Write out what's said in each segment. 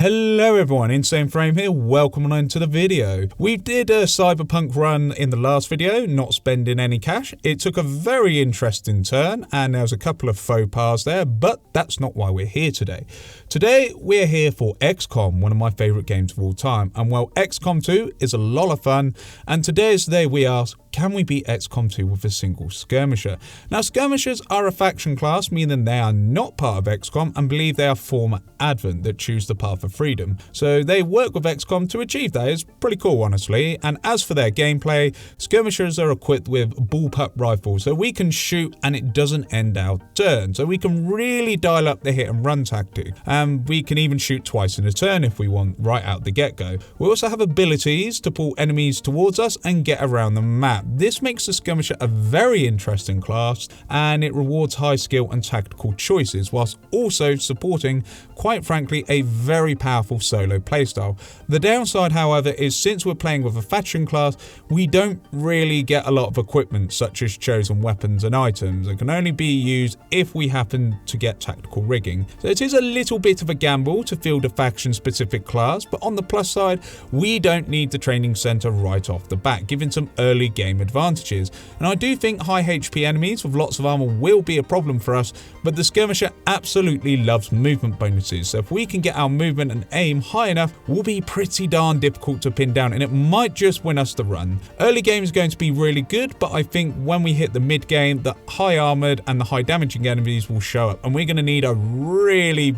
Hello everyone, Insane Frame here, welcome on into the video. We did a cyberpunk run in the last video, not spending any cash. It took a very interesting turn and there was a couple of faux pas there, but that's not why we're here today. Today we're here for Xcom, one of my favourite games of all time, and well, Xcom 2 is a lot of fun, and today is the day we ask, can we beat Xcom 2 with a single Skirmisher? Now, Skirmishers are a faction class, meaning they are not part of Xcom and believe they are former Advent that choose the path of freedom. So they work with Xcom to achieve that. It's pretty cool, honestly. And as for their gameplay, Skirmishers are equipped with bullpup rifles, so we can shoot and it doesn't end our turn. So we can really dial up the hit and run tactic. And we can even shoot twice in a turn if we want, right out the get-go. We also have abilities to pull enemies towards us and get around the map. This makes the Skirmisher a very interesting class, and it rewards high skill and tactical choices, whilst also supporting, quite frankly, a very powerful solo playstyle. The downside, however, is since we're playing with a faction class, we don't really get a lot of equipment such as chosen weapons and items. It can only be used if we happen to get tactical rigging. So it is a little bit of a gamble to field a faction specific class, but on the plus side, we don't need the training center right off the bat, giving some early game advantages. And I do think high HP enemies with lots of armor will be a problem for us, but the Skirmisher absolutely loves movement bonuses, so if we can get our movement and aim high enough, will be pretty darn difficult to pin down, and it might just win us the run. Early game is going to be really good, but I think when we hit the mid game, the high armored and the high damaging enemies will show up, and we're going to need a really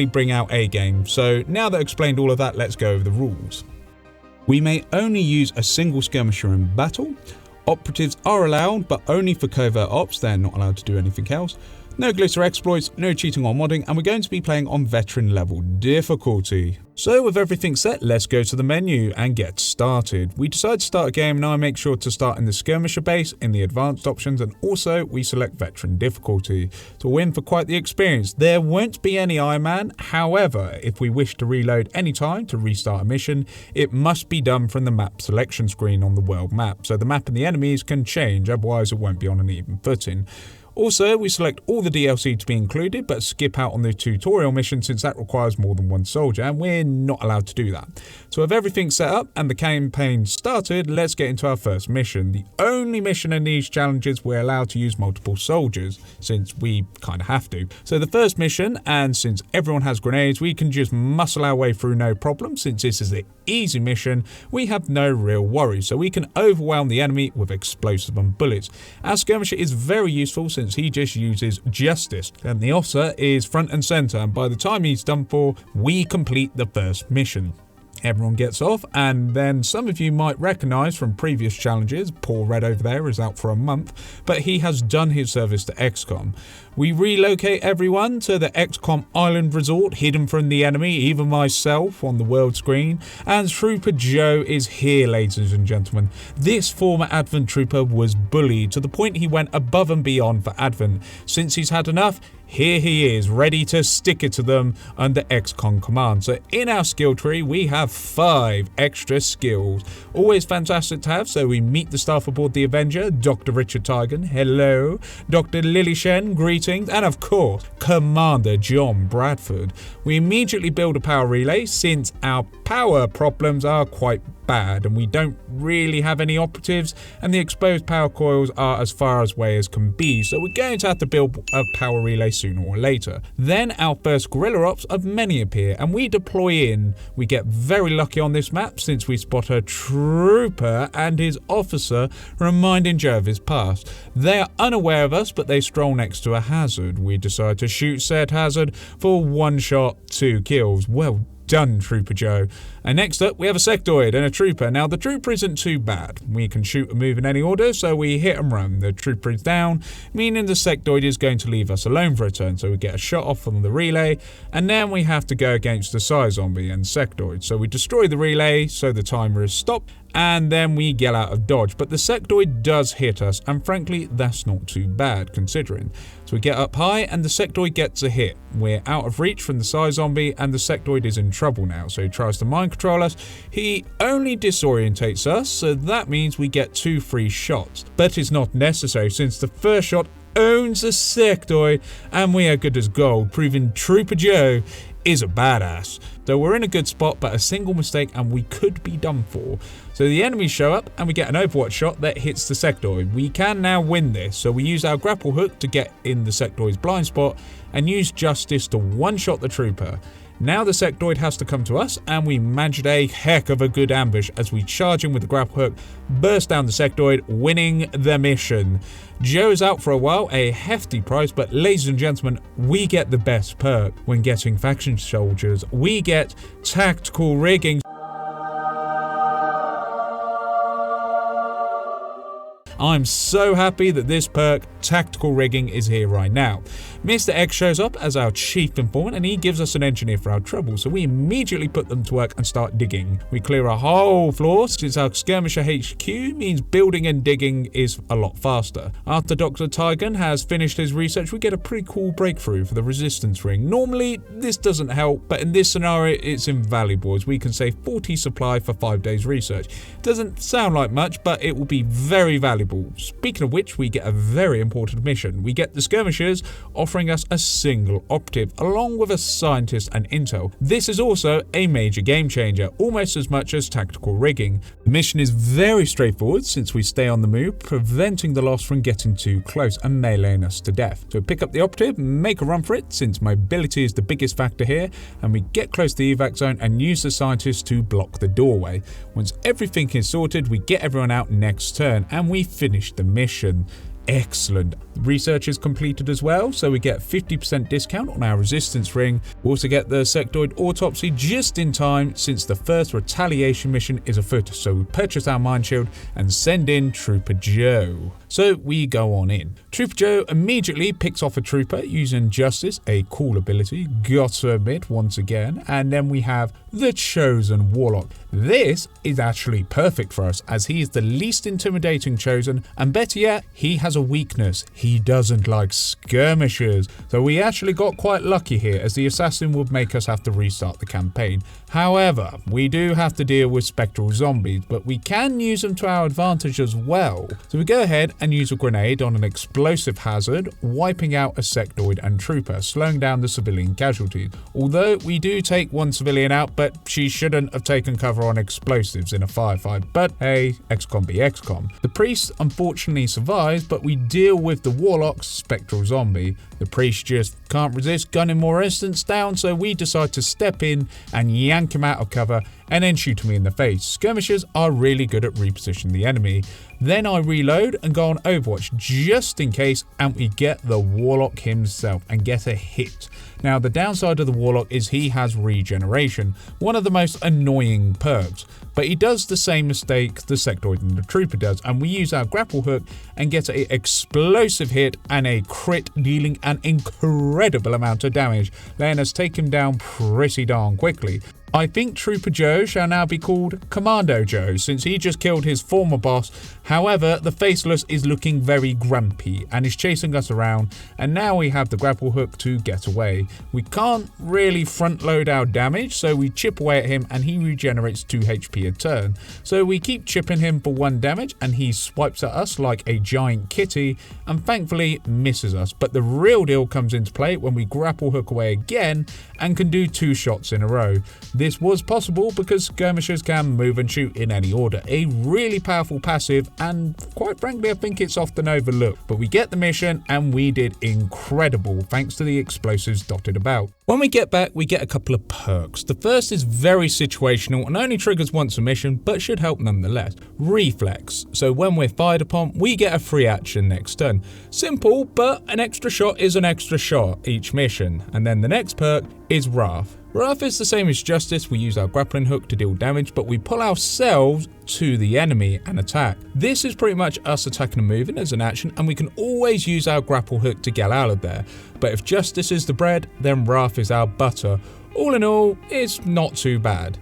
bring out A game. So now that I've explained all of that, let's go over the rules. We may only use a single Skirmisher in battle. Operatives are allowed, but only for covert ops. They're not allowed to do anything else. No glitter exploits, no cheating or modding, and we're going to be playing on veteran level difficulty. So with everything set, let's go to the menu and get started. We decide to start a game and I make sure to start in the Skirmisher base, in the advanced options, and also we select veteran difficulty. To win for quite the experience, there won't be any Iron Man. However, if we wish to reload anytime to restart a mission, it must be done from the map selection screen on the world map, so the map and the enemies can change, otherwise it won't be on an even footing. Also, we select all the DLC to be included, but skip out on the tutorial mission since that requires more than one soldier, and we're not allowed to do that. So with everything set up and the campaign started, let's get into our first mission. The only mission in these challenges we're allowed to use multiple soldiers, since we kind of have to. So the first mission, and since everyone has grenades, we can just muscle our way through no problem. Since this is the easy mission, we have no real worries, so we can overwhelm the enemy with explosives and bullets. Our Skirmisher is very useful since he just uses justice, and the officer is front and center, and by the time he's done for, we complete the first mission. Everyone gets off, and then some of you might recognise from previous challenges, poor Red over there is out for a month, but he has done his service to Xcom. We relocate everyone to the Xcom Island Resort, hidden from the enemy, even myself on the world screen, and Trooper Joe is here, ladies and gentlemen. This former Advent trooper was bullied to the point he went above and beyond for Advent. Since he's had enough, here he is, ready to stick it to them under Xcom command. So in our skill tree, we have 5 extra skills. Always fantastic to have, so we meet the staff aboard the Avenger, Dr. Richard Tygan, hello, Dr. Lily Shen, greetings, and of course, Commander John Bradford. We immediately build a power relay since our power problems are quite bad and we don't really have any operatives and the exposed power coils are as far away as can be, so we're going to have to build a power relay sooner or later. Then our first guerrilla ops of many appear and we deploy in. We get very lucky on this map since we spot a trooper and his officer, reminding Joe of his past. They are unaware of us, but they stroll next to a hazard. We decide to shoot said hazard for 1 shot, 2 kills. Well done, Trooper Joe. And next up, we have a sectoid and a trooper. Now, the trooper isn't too bad. We can shoot and move in any order, so we hit and run. The trooper is down, meaning the sectoid is going to leave us alone for a turn, so we get a shot off on the relay, and then we have to go against the Psy Zombie and sectoid. So we destroy the relay, so the timer is stopped, and then we get out of dodge. But the sectoid does hit us, and frankly, that's not too bad considering. So we get up high, and the sectoid gets a hit. We're out of reach from the Psy Zombie, and the sectoid is in trouble now, so he tries to mind control us. He only disorientates us, so that means we get 2 free shots. But it's not necessary since the first shot owns the sectoid, and we are good as gold, proving Trooper Joe is a badass. So we're in a good spot, but a single mistake and we could be done for. So the enemies show up and we get an Overwatch shot that hits the sectoid. We can now win this, so we use our grapple hook to get in the sectoid's blind spot and use Justice to one-shot the trooper. Now the sectoid has to come to us, and we managed a heck of a good ambush as we charge in with the grapple hook, burst down the sectoid, winning the mission. Joe is out for a while, a hefty price, but ladies and gentlemen, we get the best perk when getting faction soldiers. We get tactical rigging. I'm so happy that this perk, Tactical Rigging, is here right now. Mr. X shows up as our chief informant and he gives us an engineer for our trouble, so we immediately put them to work and start digging. We clear a whole floor since our Skirmisher HQ means building and digging is a lot faster. After Dr. Tygan has finished his research, we get a pretty cool breakthrough for the resistance ring. Normally this doesn't help, but in this scenario it's invaluable as we can save 40 supply for 5 days research. Doesn't sound like much, but it will be very valuable. Speaking of which, we get a very important mission. We get the Skirmishers offering us a single operative along with a scientist and intel. This is also a major game changer, almost as much as tactical rigging. The mission is very straightforward since we stay on the move, preventing the loss from getting too close and meleeing us to death. So pick up the operative, make a run for it since mobility is the biggest factor here, and we get close to the evac zone and use the scientist to block the doorway. Once everything is sorted, we get everyone out next turn and we finish the mission. Excellent. Research is completed as well, so we get 50% discount on our resistance ring. We also get the sectoid autopsy just in time since the first retaliation mission is afoot, so we purchase our mind shield and send in Trooper Joe. So we go on in. Trooper Joe immediately picks off a trooper using Justice, a cool ability, got to admit once again, and then we have the Chosen Warlock. This is actually perfect for us as he is the least intimidating Chosen, and better yet, he has a weakness. He doesn't like skirmishers. So we actually got quite lucky here as the assassin would make us have to restart the campaign. However, we do have to deal with spectral zombies, but we can use them to our advantage as well. So we go ahead and use a grenade on an explosive hazard, wiping out a sectoid and trooper, slowing down the civilian casualties. Although we do take one civilian out, but she shouldn't have taken cover on explosives in a firefight. But hey, Xcom be Xcom. The priest unfortunately survives, but we deal with the warlock's spectral zombie. The priest just can't resist gunning more instants down, so we decide to step in and yank him out of cover and then shoot him in the face. Skirmishers are really good at repositioning the enemy. Then I reload and go on Overwatch just in case, and we get the warlock himself and get a hit. Now the downside of the warlock is he has regeneration, one of the most annoying perks, but he does the same mistake the sectoid and the trooper does, and we use our grapple hook and get an explosive hit and a crit, dealing an incredible amount of damage, letting us take him down pretty darn quickly. I think Trooper Joe shall now be called Commando Joe since he just killed his former boss. However, the Faceless is looking very grumpy and is chasing us around, and now we have the grapple hook to get away. We can't really front load our damage, so we chip away at him and he regenerates 2 HP a turn. So we keep chipping him for 1 damage and he swipes at us like a giant kitty and thankfully misses us. But the real deal comes into play when we grapple hook away again and can do 2 shots in a row. This was possible because skirmishers can move and shoot in any order, a really powerful passive, and quite frankly I think it's often overlooked. But we get the mission and we did incredible thanks to the explosives dotted about. When we get back, we get a couple of perks. The first is very situational and only triggers once a mission, but should help nonetheless. Reflex. So when we're fired upon, we get a free action next turn. Simple, but an extra shot is an extra shot each mission. And then the next perk is Wrath. Wrath is the same as Justice. We use our grappling hook to deal damage, but we pull ourselves to the enemy and attack. This is pretty much us attacking and moving as an action, and we can always use our grapple hook to get out of there. But if Justice is the bread, then Wrath is our butter. All in all, it's not too bad.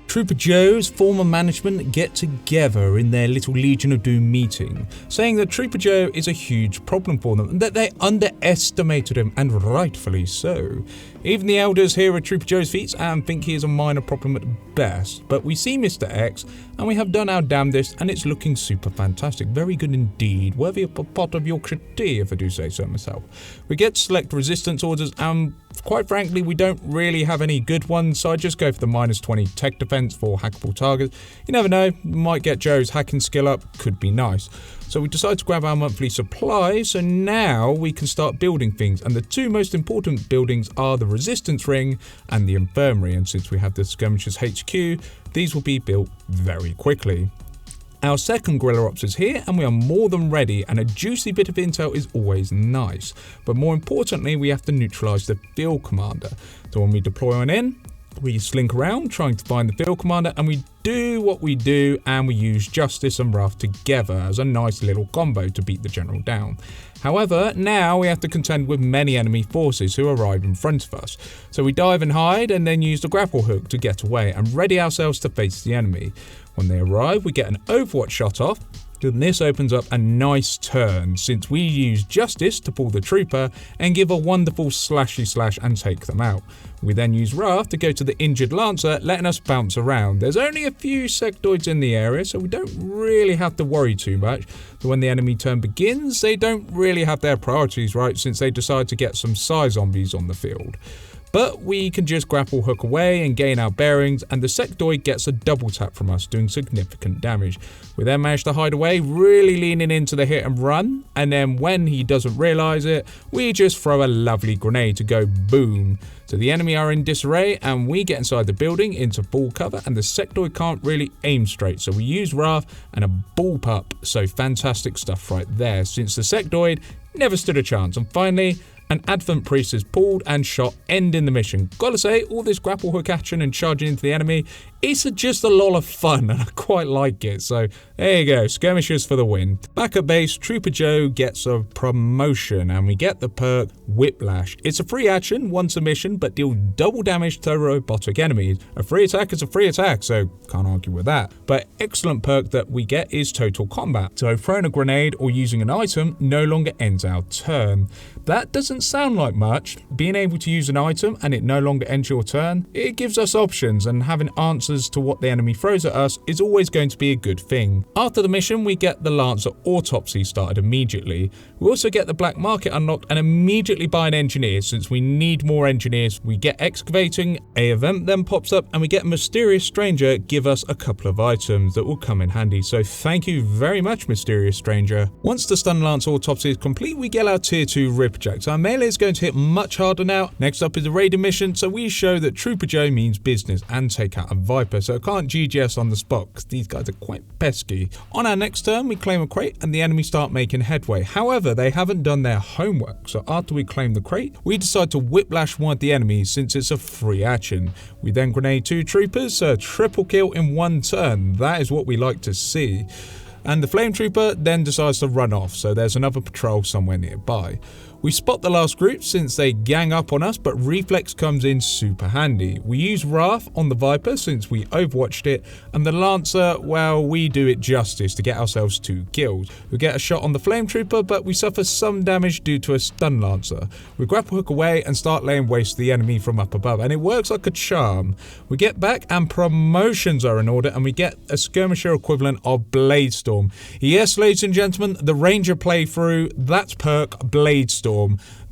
Trooper Joe's former management get together in their little Legion of Doom meeting, saying that Trooper Joe is a huge problem for them and that they underestimated him, and rightfully so. Even the elders here at Trooper Joe's feet and think he is a minor problem at best, but we see Mr. X and we have done our damnedest and it's looking super fantastic, very good indeed, worthy of a pot of Yorkshire tea if I do say so myself. We get to select resistance orders and quite frankly, we don't really have any good ones, so I just go for the -20 tech defense for hackable targets. You never know, might get Joe's hacking skill up, could be nice. So we decide to grab our monthly supply, so now we can start building things, and the two most important buildings are the resistance ring and the infirmary, and since we have the skirmishers HQ, these will be built very quickly. Our second guerrilla ops is here, and we are more than ready, and a juicy bit of intel is always nice. But more importantly, we have to neutralise the field commander. So when we deploy on in, we slink around trying to find the field commander, and we do what we do, and we use Justice and Wrath together as a nice little combo to beat the general down. However, now we have to contend with many enemy forces who arrive in front of us. So we dive and hide, and then use the grapple hook to get away and ready ourselves to face the enemy. When they arrive, we get an Overwatch shot off, and this opens up a nice turn since we use Justice to pull the trooper and give a wonderful slashy slash and take them out. We then use Wrath to go to the injured Lancer, letting us bounce around. There's only a few sectoids in the area, so we don't really have to worry too much. So when the enemy turn begins, they don't really have their priorities right since they decide to get some Psy zombies on the field. But we can just grapple hook away and gain our bearings, and the sectoid gets a double tap from us, doing significant damage. We then manage to hide away, really leaning into the hit and run, and then when he doesn't realise it, we just throw a lovely grenade to go boom. So the enemy are in disarray, and we get inside the building into full cover, and the sectoid can't really aim straight, so we use Wrath and a bullpup. So fantastic stuff right there, since the sectoid never stood a chance. And finally, an Advent Priest is pulled and shot, ending the mission. Gotta say, all this grapple hook action and charging into the enemy, it's just a lot of fun, and I quite like it. So there you go, skirmishers for the win. Back at base, Trooper Joe gets a promotion, and we get the perk Whiplash. It's a free action, one submission, but deal double damage to robotic enemies. A free attack is a free attack, so can't argue with that. But excellent perk that we get is Total Combat. So throwing a grenade or using an item no longer ends our turn. That doesn't sound like much. Being able to use an item and it no longer ends your turn, it gives us options, and having answers to what the enemy throws at us is always going to be a good thing. After the mission, we get the Lancer Autopsy started immediately. We also get the Black Market unlocked and immediately buy an engineer since we need more engineers. We get Excavating, a event then pops up, and we get a Mysterious Stranger give us a couple of items that will come in handy. So thank you very much, Mysterious Stranger. Once the Stun Lance Autopsy is complete, we get our tier 2 Ripjack. So our melee is going to hit much harder now. Next up is the raiding mission, so we show that Trooper Joe means business and take out a Viper, so I can't GGS on the spot because these guys are quite pesky. On our next turn, we claim a crate and the enemy start making headway. However, they haven't done their homework, so after we claim the crate, we decide to Whiplash one of the enemies since it's a free action. We then grenade 2 troopers, so a triple kill in one turn. That is what we like to see. And the Flame Trooper then decides to run off, so there's another patrol somewhere nearby. We spot the last group since they gang up on us, but Reflex comes in super handy. We use Wrath on the Viper since we overwatched it, and the Lancer, well, we do it justice to get ourselves 2 kills. We get a shot on the Flame Trooper, but we suffer some damage due to a Stun Lancer. We grapple hook away and start laying waste to the enemy from up above, and it works like a charm. We get back and promotions are in order, and we get a Skirmisher equivalent of Bladestorm. Yes, ladies and gentlemen, the Ranger playthrough, that's perk Bladestorm.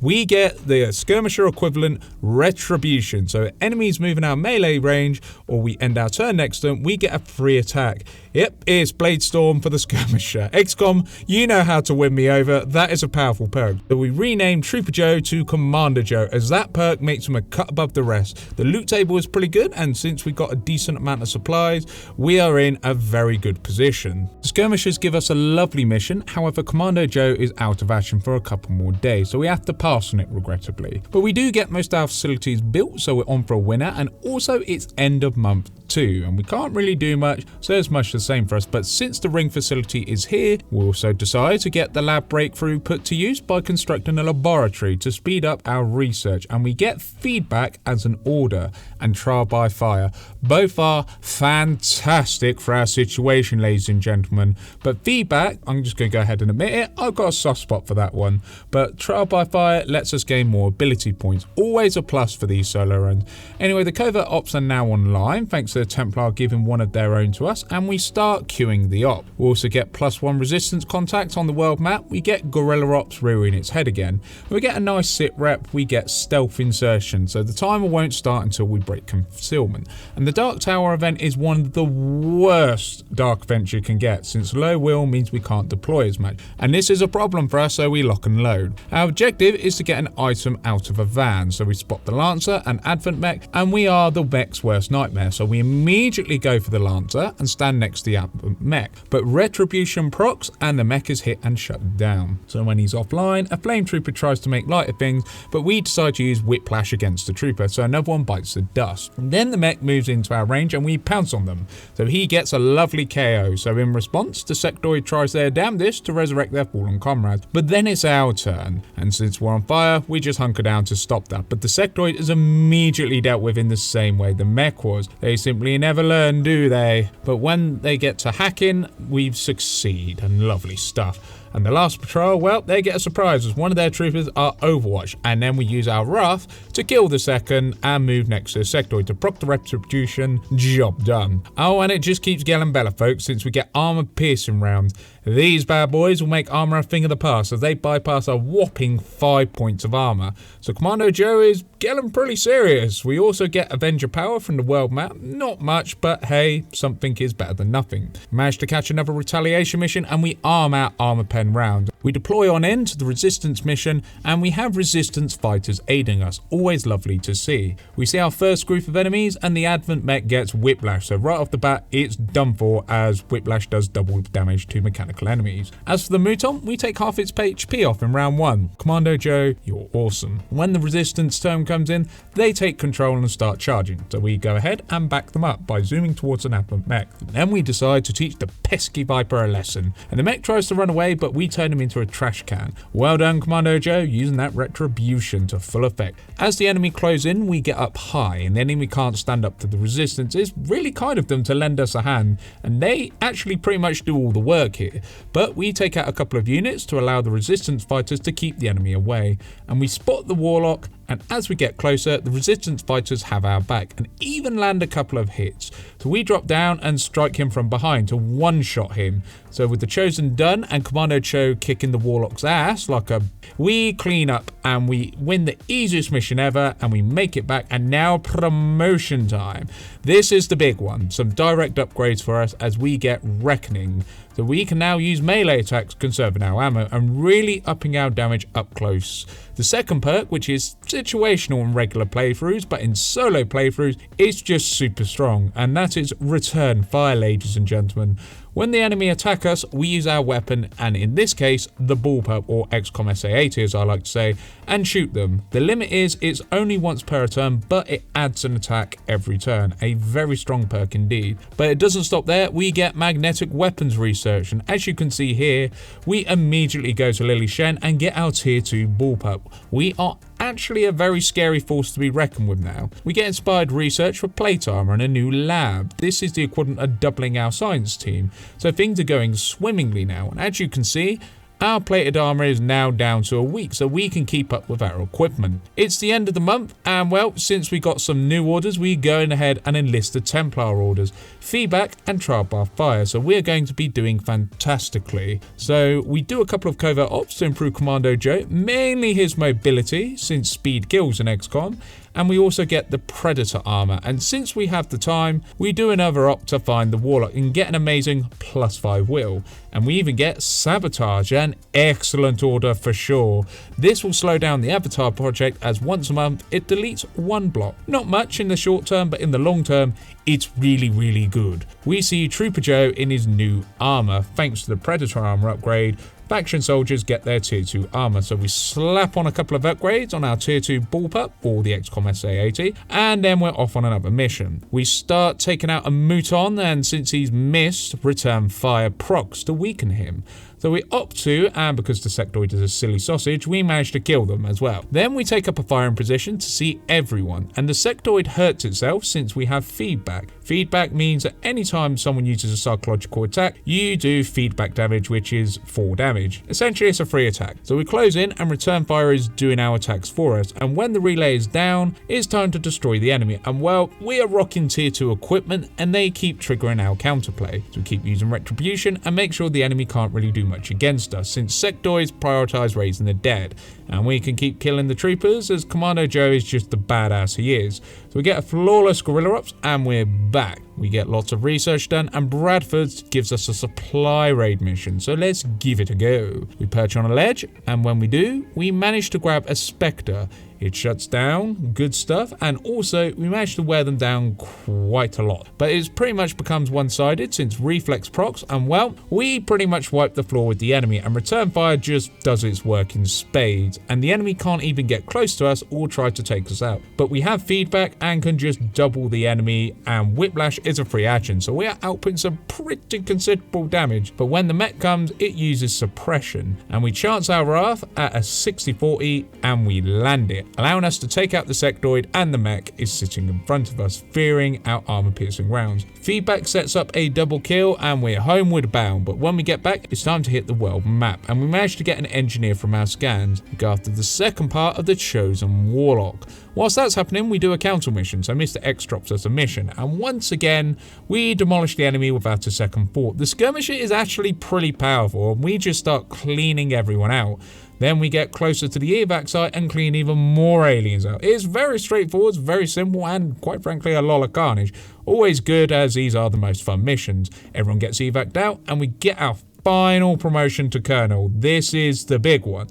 We get the Skirmisher equivalent Retribution. So enemies moving our melee range or we end our turn next turn, we get a free attack. Yep, it's Bladestorm for the Skirmisher. Xcom, you know how to win me over. That is a powerful perk. So we rename Trooper Joe to Commander Joe, as that perk makes him a cut above the rest. The loot table is pretty good, and since we got a decent amount of supplies, we are in a very good position. The Skirmishers give us a lovely mission. However, Commando Joe is out of action for a couple more days, so we have to pass on it regrettably. But we do get most of our facilities built, so we're on for a winner, and also it's end of month 2, and we can't really do much, so it's much the same for us. But since the ring facility is here, we also decide to get the lab breakthrough put to use by constructing a laboratory to speed up our research, and we get feedback as an order and trial by fire. Both are fantastic for our situation, ladies and gentlemen. But feedback, I'm just going to go ahead and admit it, I've got a soft spot for that one. But trial by fire lets us gain more ability points, always a plus for these solo runs. Anyway, the covert ops are now online thanks to a Templar giving one of their own to us, and we start queuing the op. We also get +1 resistance contact on the world map. We get guerrilla ops rearing its head again. We get a nice sit rep. We get stealth insertion, so the timer won't start until we break concealment. And the Dark Tower event is one of the worst dark events you can get, since low will means we can't deploy as much. And this is a problem for us, so we lock and load. Our objective is to get an item out of a van, so we spot the Lancer and Advent mech, and we are the mech's worst nightmare, so we immediately go for the Lancer and stand next to the Advent mech. But Retribution procs and the mech is hit and shut down. So when he's offline, a flame trooper tries to make light of things, but we decide to use whiplash against the trooper, so another one bites the dust. And then the mech moves into our range and we pounce on them, so he gets a lovely KO. So in response, the sectoid tries their damnedest to resurrect their fallen comrades, but then it's our turn, and since we're on fire, we just hunker down to stop that. But the sectoid is immediately dealt with in the same way the mech was. They simply never learn, do they? But when they get to hacking, we succeed, and lovely stuff. And the last patrol, well, they get a surprise as one of their troopers are Overwatch, and then we use our Wrath to kill the second and move next to the sectoid to proc the Retribution. Job done. Oh, and it just keeps getting better, folks, since we get armor piercing rounds. These bad boys will make armor a thing of the past as they bypass a whopping 5 points of armor. So Commando Joe is getting pretty serious. We also get Avenger power from the world map. Not much, but hey, something is better than nothing. Managed to catch another Retaliation mission and we arm our armor pen round. We deploy on in to the Resistance mission and we have Resistance fighters aiding us. Always lovely to see. We see our first group of enemies and the Advent mech gets whiplash. So right off the bat, it's done for as whiplash does double damage to mechanical enemies. As for the Mouton, we take half its HP off in round 1. Commando Joe, you're awesome. When the Resistance term comes in, they take control and start charging, so we go ahead and back them up by zooming towards an Advent mech. Then we decide to teach the pesky Viper a lesson, and the mech tries to run away, but we turn him into a trash can. Well done, Commando Joe, using that Retribution to full effect. As the enemy close in, we get up high, and the enemy can't stand up to the Resistance. It's really kind of them to lend us a hand, and they actually pretty much do all the work here. But we take out a couple of units to allow the Resistance fighters to keep the enemy away, and we spot the Warlock, and as we get closer, the Resistance fighters have our back and even land a couple of hits. So we drop down and strike him from behind to one-shot him. So with the Chosen done and Commando Cho kicking the Warlock's ass like a... we clean up and we win the easiest mission ever and we make it back, and now promotion time. This is the big one. Some direct upgrades for us as we get Reckoning. So we can now use melee attacks, conserving our ammo and really upping our damage up close. The second perk, which is situational in regular playthroughs, but in solo playthroughs, it's just super strong, and that is Return Fire, ladies and gentlemen. When the enemy attack us, we use our weapon, and in this case, the bullpup, or Xcom SA-80 as I like to say, and shoot them. The limit is it's only once per turn, but it adds an attack every turn. A very strong perk indeed. But it doesn't stop there, we get magnetic weapons research, and as you can see here, we immediately go to Lily Shen and get our tier 2 bullpup. We are actually a very scary force to be reckoned with now. We get inspired research for plate armor and a new lab. This is the equivalent of doubling our science team. So things are going swimmingly now, and as you can see, our plated armor is now down to a week, so we can keep up with our equipment. It's the end of the month, and well, since we got some new orders, we're going ahead and enlist the Templar orders, feedback and trial bar fire, so we're going to be doing fantastically. So we do a couple of covert ops to improve Commando Joe, mainly his mobility, since speed kills in Xcom, and we also get the Predator armor, and since we have the time, we do another op to find the Warlock and get an amazing +5 will, and we even get Sabotage, an excellent order for sure. This will slow down the Avatar project as once a month it deletes one block. Not much in the short term, but in the long term, it's really good. We see Trooper Joe in his new armor, thanks to the Predator armor upgrade. Faction soldiers get their tier 2 armor, so we slap on a couple of upgrades on our tier 2 bullpup or the Xcom SA-80, and then we're off on another mission. We start taking out a Mouton, and since he's missed, Return Fire procs to weaken him. So we opt to, and because the sectoid is a silly sausage, we manage to kill them as well. Then we take up a firing position to see everyone, and the sectoid hurts itself since we have feedback. Feedback means that anytime someone uses a psychological attack, you do feedback damage, which is 4 damage. Essentially, it's a free attack. So we close in and return fire is doing our attacks for us, and when the relay is down, it's time to destroy the enemy. And well, we are rocking tier 2 equipment and they keep triggering our counterplay. So we keep using retribution and make sure the enemy can't really do much against us, since sectoids prioritize raising the dead. And we can keep killing the troopers as Commando Joe is just the badass he is. So we get a flawless guerrilla ops and we're back. We get lots of research done and Bradford gives us a supply raid mission, so let's give it a go. We perch on a ledge, and when we do, we manage to grab a Spectre. It shuts down, good stuff, and also we managed to wear them down quite a lot. But it pretty much becomes one-sided since reflex procs, and well, we pretty much wipe the floor with the enemy, and return fire just does its work in spades, and the enemy can't even get close to us or try to take us out. But we have feedback and can just double the enemy, and Whiplash is a free action, so we are outputting some pretty considerable damage. But when the mech comes, it uses suppression, and we chance our wrath at a 60-40 and we land it, allowing us to take out the sectoid, and the mech is sitting in front of us, fearing our armor-piercing rounds. Feedback sets up a double kill and we're homeward bound, but when we get back, it's time to hit the world map, and we managed to get an engineer from our scans. We go after the second part of the chosen warlock. Whilst that's happening, we do a counter mission, so Mr. X drops us a mission, and once again, we demolish the enemy without a second thought. The Skirmisher is actually pretty powerful, and we just start cleaning everyone out. Then we get closer to the evac site and clean even more aliens out. It's very straightforward, very simple, and quite frankly a lot of carnage. Always good, as these are the most fun missions. Everyone gets evac'd out and we get our final promotion to Colonel. This is the big one.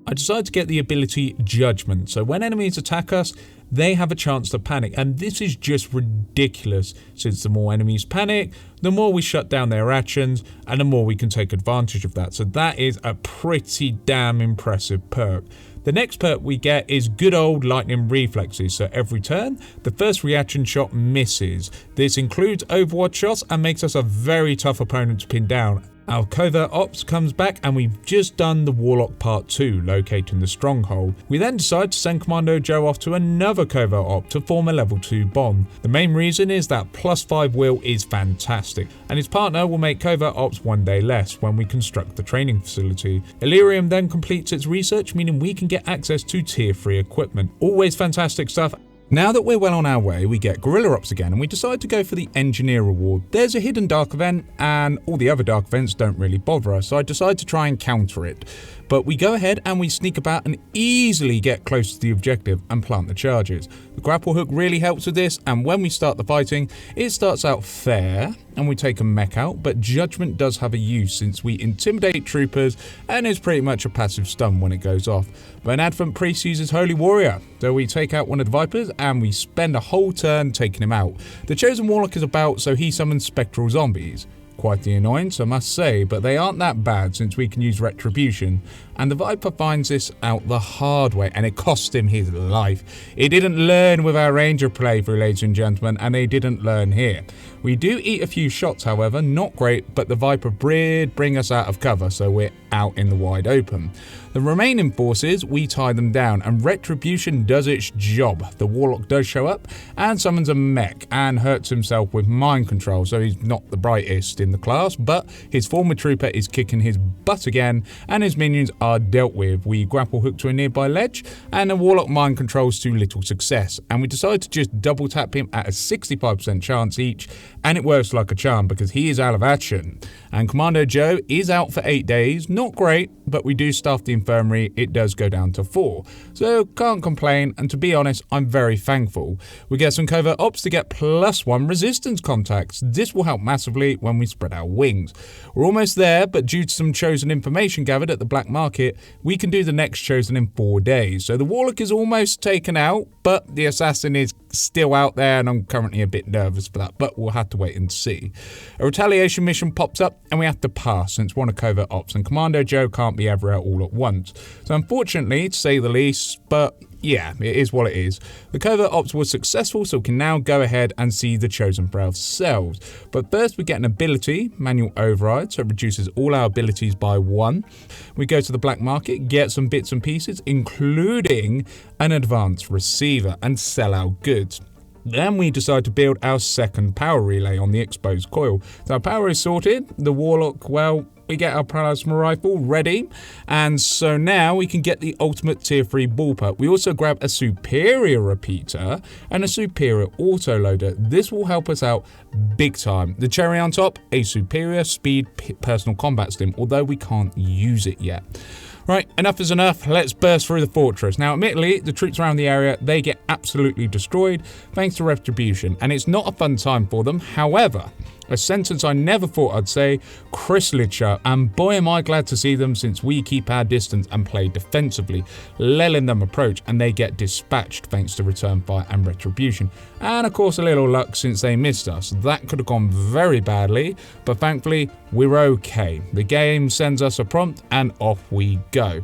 I decided to get the ability Judgment, so when enemies attack us, they have a chance to panic, and this is just ridiculous, since the more enemies panic, the more we shut down their actions, and the more we can take advantage of that. So that is a pretty damn impressive perk. The next perk we get is good old lightning reflexes, so every turn, the first reaction shot misses. This includes overwatch shots and makes us a very tough opponent to pin down. Our covert ops comes back and we've just done the Warlock Part 2, locating the stronghold. We then decide to send Commando Joe off to another covert op to form a level 2 bomb. The main reason is that +5 will is fantastic, and his partner will make covert ops 1 day less when we construct the training facility. Illyrium then completes its research, meaning we can get access to tier 3 equipment. Always fantastic stuff. Now that we're well on our way, we get guerrilla ops again and we decide to go for the engineer reward. There's a hidden dark event and all the other dark events don't really bother us, so I decide to try and counter it. But we go ahead and we sneak about and easily get close to the objective and plant the charges. The grapple hook really helps with this, and when we start the fighting, it starts out fair and we take a mech out, but Judgment does have a use since we intimidate troopers and is pretty much a passive stun when it goes off. But an Advent Priest uses Holy Warrior, so we take out one of the Vipers and we spend a whole turn taking him out. The Chosen Warlock is about, so he summons spectral zombies. Quite the annoyance, I must say, but they aren't that bad since we can use retribution, and the Viper finds this out the hard way and it cost him his life. He didn't learn with our Ranger playthrough, ladies and gentlemen, and they didn't learn here. We do eat a few shots, however, not great, but the Viper did bring us out of cover, so we're out in the wide open. The remaining forces, we tie them down, and retribution does its job. The Warlock does show up and summons a mech and hurts himself with mind control, so he's not the brightest in the class, but his former trooper is kicking his butt again and his minions are dealt with. We grapple hook to a nearby ledge and the Warlock mind controls to little success, and we decide to just double tap him at a 65% chance each, and it works like a charm because he is out of action. And Commando Joe is out for 8 days, not great, but we do staff the infirmary, it does go down to 4. So can't complain, and to be honest, I'm very thankful. We get some covert ops to get +1 resistance contacts. This will help massively when we spread our wings. We're almost there, but due to some chosen information gathered at the black market, we can do the next chosen in 4 days. So the Warlock is almost taken out, but the Assassin is still out there, and I'm currently a bit nervous for that, but we'll have to wait and see. A retaliation mission pops up, and we have to pass since one of covert ops, and Commando Joe can't be everywhere all at once. So unfortunately, to say the least, but yeah, it is what it is. The covert ops was successful, so we can now go ahead and see the Chosen for ourselves. But first we get an ability, manual override, so it reduces all our abilities by 1. We go to the black market, get some bits and pieces, including an advanced receiver, and sell our goods. Then we decide to build our second power relay on the exposed coil. So our power is sorted, the warlock, well, we get our plasma rifle ready, and so now we can get the ultimate tier 3 bullpup. We also grab a superior repeater and a superior autoloader. This will help us out big time. The cherry on top, a superior speed personal combat stim, although we can't use it yet. Right, enough is enough. Let's burst through the fortress. Now, admittedly, the troops around the area, they get absolutely destroyed thanks to retribution, and it's not a fun time for them. However, a sentence I never thought I'd say, Skirmisher, and boy am I glad to see them since we keep our distance and play defensively, letting them approach, and they get dispatched thanks to return fire and retribution. And of course a little luck since they missed us. That could have gone very badly, but thankfully we're okay. The game sends us a prompt and off we go.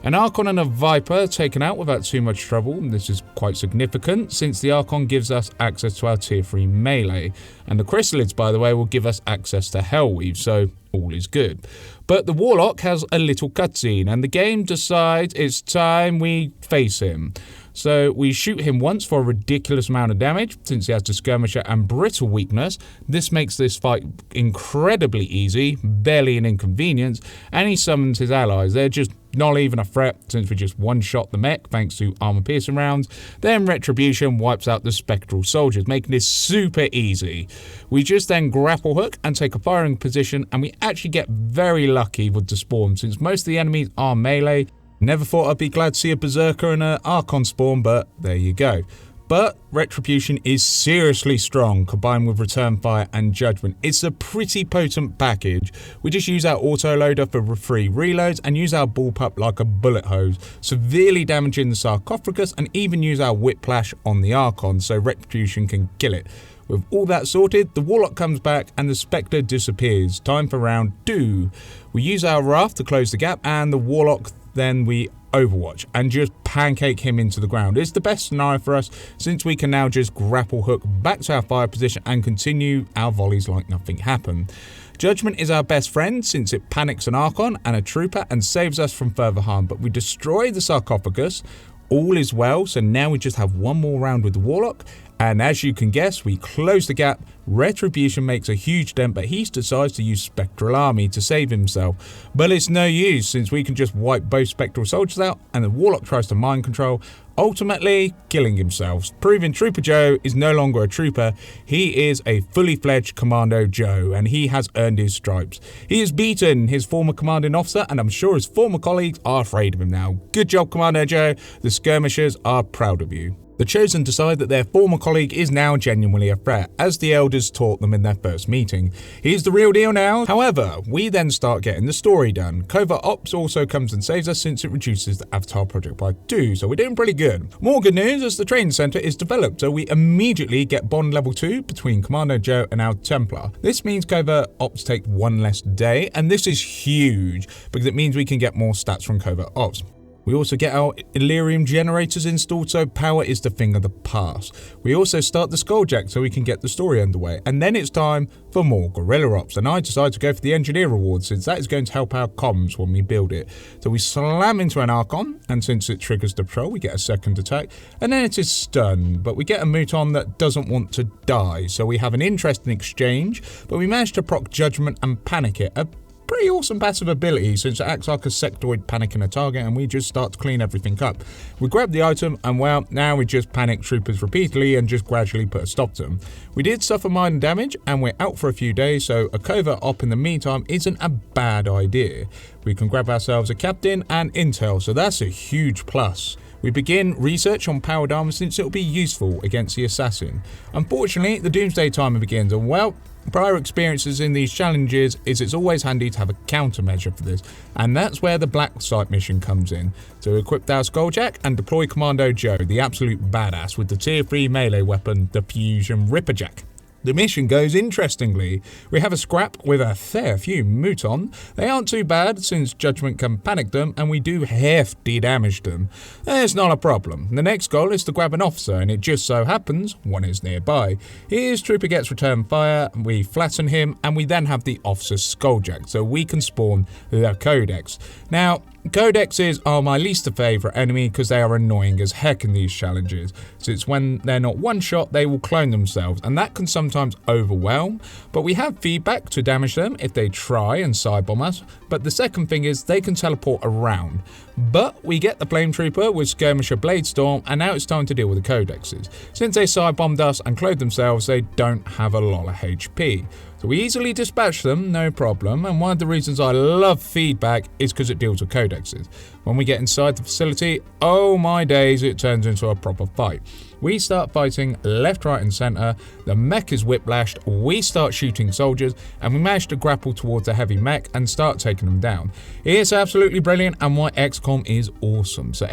An Archon and a Viper taken out without too much trouble. This is quite significant since the Archon gives us access to our tier 3 melee. And the Chrysalids, by the way, will give us access to Hellweave, so all is good. But the Warlock has a little cutscene and the game decides it's time we face him. So we shoot him once for a ridiculous amount of damage since he has the Skirmisher and brittle weakness. This makes this fight incredibly easy, barely an inconvenience, and he summons his allies. They're just not even a threat since we just one-shot the mech thanks to armor-piercing rounds. Then Retribution wipes out the spectral soldiers, making this super easy. We just then grapple hook and take a firing position, and we actually get very lucky with the spawn since most of the enemies are melee. Never thought I'd be glad to see a Berserker and an Archon spawn, but there you go. But Retribution is seriously strong, combined with Return Fire and Judgment. It's a pretty potent package. We just use our autoloader for free reloads and use our bullpup like a bullet hose, severely damaging the sarcophagus, and even use our whiplash on the Archon so Retribution can kill it. With all that sorted, the Warlock comes back and the Spectre disappears. Time for round 2. We use our Raft to close the gap, and the Warlock then we overwatch and just pancake him into the ground. It's the best scenario for us since we can now just grapple hook back to our fire position and continue our volleys like nothing happened. Judgment is our best friend since it panics an Archon and a Trooper and saves us from further harm, but we destroy the sarcophagus. All is well, so now we just have one more round with the Warlock, and as you can guess, we close the gap. Retribution makes a huge dent, but he decides to use Spectral Army to save himself. But it's no use since we can just wipe both Spectral Soldiers out, and the Warlock tries to mind control, ultimately killing himself, proving Trooper Joe is no longer a trooper. He is a fully fledged Commando Joe, and he has earned his stripes. He has beaten his former commanding officer, and I'm sure his former colleagues are afraid of him now. Good job, Commando Joe. The Skirmishers are proud of you. The Chosen decide that their former colleague is now genuinely a threat, as the Elders taught them in their first meeting. He's the real deal now. However, we then start getting the story done. Covert Ops also comes and saves us since it reduces the Avatar project by 2, so we're doing pretty good. More good news as the training center is developed, so we immediately get bond level 2 between Commando Joe and our Templar. This means Covert Ops take one less day, and this is huge because it means we can get more stats from Covert Ops. We also get our Illyrium generators installed, so power is the thing of the past. We also start the Skulljack so we can get the story underway, and then it's time for more guerrilla ops, and I decide to go for the engineer reward since that is going to help our comms when we build it. So we slam into an Archon, and since it triggers the patrol, we get a second attack, and then it is stunned, but we get a Mouton that doesn't want to die, so we have an interesting exchange, but we manage to proc Judgment and panic it. A pretty awesome passive ability since it acts like a sectoid panicking a target, and we just start to clean everything up. We grab the item and well, now we just panic troopers repeatedly and just gradually put a stop to them. We did suffer minor damage and we're out for a few days, so a covert op in the meantime isn't a bad idea. We can grab ourselves a captain and intel, so that's a huge plus. We begin research on powered armor since it will be useful against the assassin. Unfortunately, the Doomsday timer begins, and well, prior experiences in these challenges is it's always handy to have a countermeasure for this, and that's where the Blacksite mission comes in. So we equip our Skulljack and deploy Commando Joe, the absolute badass with the tier 3 melee weapon, the Fusion Ripperjack. The mission goes interestingly. We have a scrap with a fair few mouton. They aren't too bad since Judgment can panic them and we do hefty damage them. It's not a problem. The next goal is to grab an officer and it just so happens one is nearby. His trooper gets return fire, we flatten him and we then have the officer's skulljack so we can spawn the Codex. Now, Codexes are my least favourite enemy because they are annoying as heck in these challenges. Since when they're not one shot, they will clone themselves and that can sometimes overwhelm. But we have feedback to damage them if they try and side bomb us. But the second thing is they can teleport around. But we get the Flame Trooper with Skirmisher Bladestorm and now it's time to deal with the Codexes. Since they side bombed us and cloned themselves, they don't have a lot of HP. So we easily dispatch them, no problem, and one of the reasons I love feedback is because it deals with Codexes. When we get inside the facility, oh my days, it turns into a proper fight. We start fighting left, right and centre, the mech is whiplashed, we start shooting soldiers, and we manage to grapple towards the heavy mech and start taking them down. It's absolutely brilliant and my Xcom is awesome. So